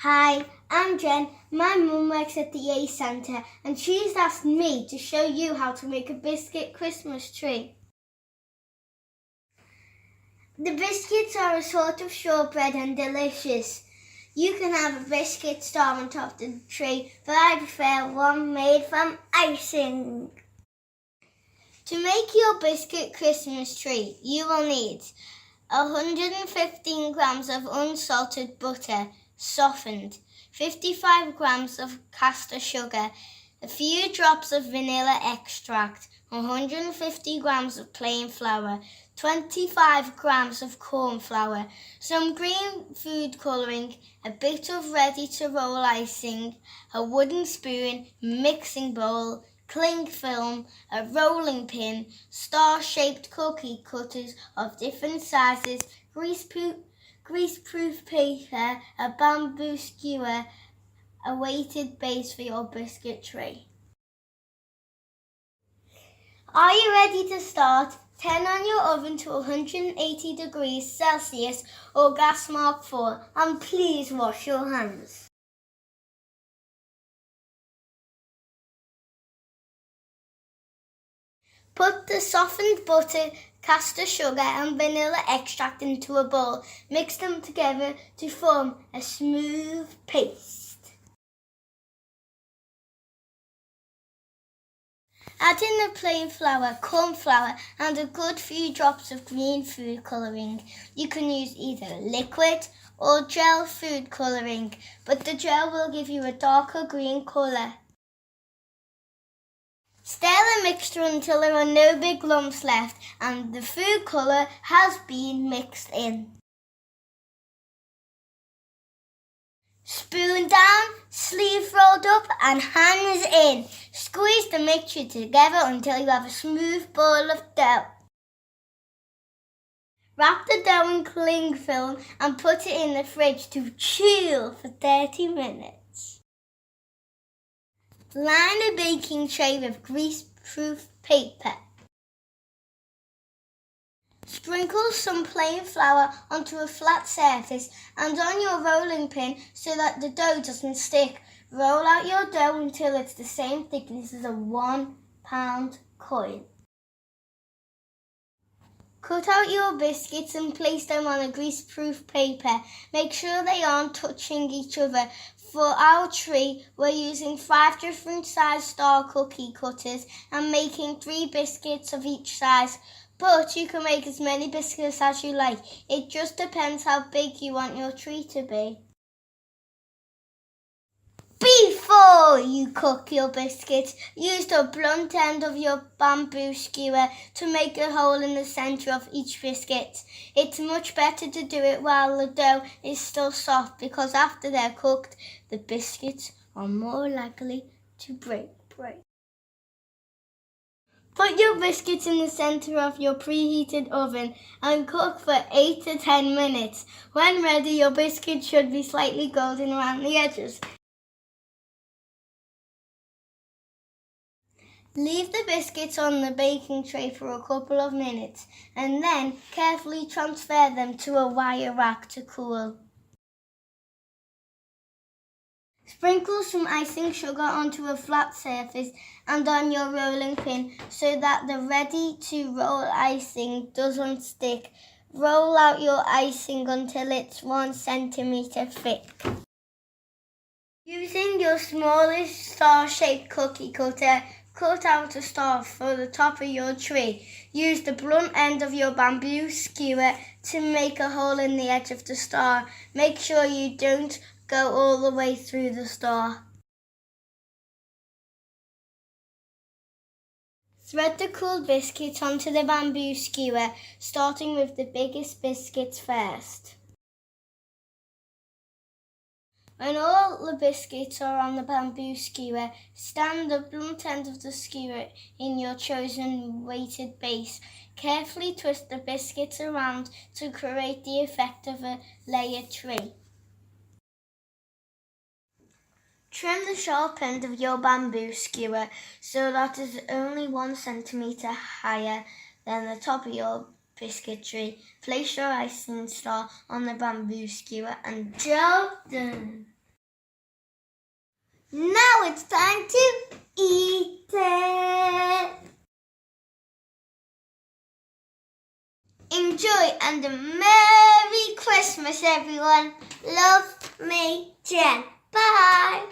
Hi, I'm Jen. My mum works at the A Centre and she's asked me to show you how to make a biscuit Christmas tree. The biscuits are a sort of shortbread and delicious. You can have a biscuit star on top of the tree, but I prefer one made from icing. To make your biscuit Christmas tree, you will need 115 grams of unsalted butter, softened, 55 grams of caster sugar, a few drops of vanilla extract, 150 grams of plain flour, 25 grams of corn flour, some green food colouring, a bit of ready-to-roll icing, a wooden spoon, mixing bowl, cling film, a rolling pin, star-shaped cookie cutters of different sizes, greaseproof paper, a bamboo skewer, a weighted base for your biscuit tray. Are you ready to start? Turn on your oven to 180 degrees Celsius or gas mark 4 and please wash your hands. Put the softened butter, caster sugar and vanilla extract into a bowl. Mix them together to form a smooth paste. Add in the plain flour, corn flour and a good few drops of green food colouring. You can use either liquid or gel food colouring, but the gel will give you a darker green colour. Stir the mixture until there are no big lumps left and the food colour has been mixed in. Spoon down, sleeve rolled up and hands in. Squeeze the mixture together until you have a smooth ball of dough. Wrap the dough in cling film and put it in the fridge to chill for 30 minutes. Line a baking tray with greaseproof paper. Sprinkle some plain flour onto a flat surface and on your rolling pin so that the dough doesn't stick. Roll out your dough until it's the same thickness as a £1 coin. Cut out your biscuits and place them on a greaseproof paper. Make sure they aren't touching each other. For our tree, we're using 5 different size star cookie cutters and making 3 biscuits of each size. But you can make as many biscuits as you like. It just depends how big you want your tree to be. Before you cook your biscuits, use the blunt end of your bamboo skewer to make a hole in the centre of each biscuit. It's much better to do it while the dough is still soft because after they're cooked, the biscuits are more likely to break. Put your biscuits in the centre of your preheated oven and cook for 8 to 10 minutes. When ready, your biscuits should be slightly golden around the edges. Leave the biscuits on the baking tray for a couple of minutes and then carefully transfer them to a wire rack to cool. Sprinkle some icing sugar onto a flat surface and on your rolling pin so that the ready-to-roll icing doesn't stick. Roll out your icing until it's 1 centimetre thick. Using your smallest star-shaped cookie cutter, cut out a star for the top of your tree. Use the blunt end of your bamboo skewer to make a hole in the edge of the star. Make sure you don't go all the way through the star. Thread the cooled biscuits onto the bamboo skewer, starting with the biggest biscuits first. When all the biscuits are on the bamboo skewer, stand the blunt end of the skewer in your chosen weighted base. Carefully twist the biscuits around to create the effect of a layered tree. Trim the sharp end of your bamboo skewer so that it is only 1 centimetre higher than the top of your biscuit tray. Place your icing star on the bamboo skewer and job done. it's time to eat it. Enjoy and a Merry Christmas, everyone. Love me, Jen. Bye.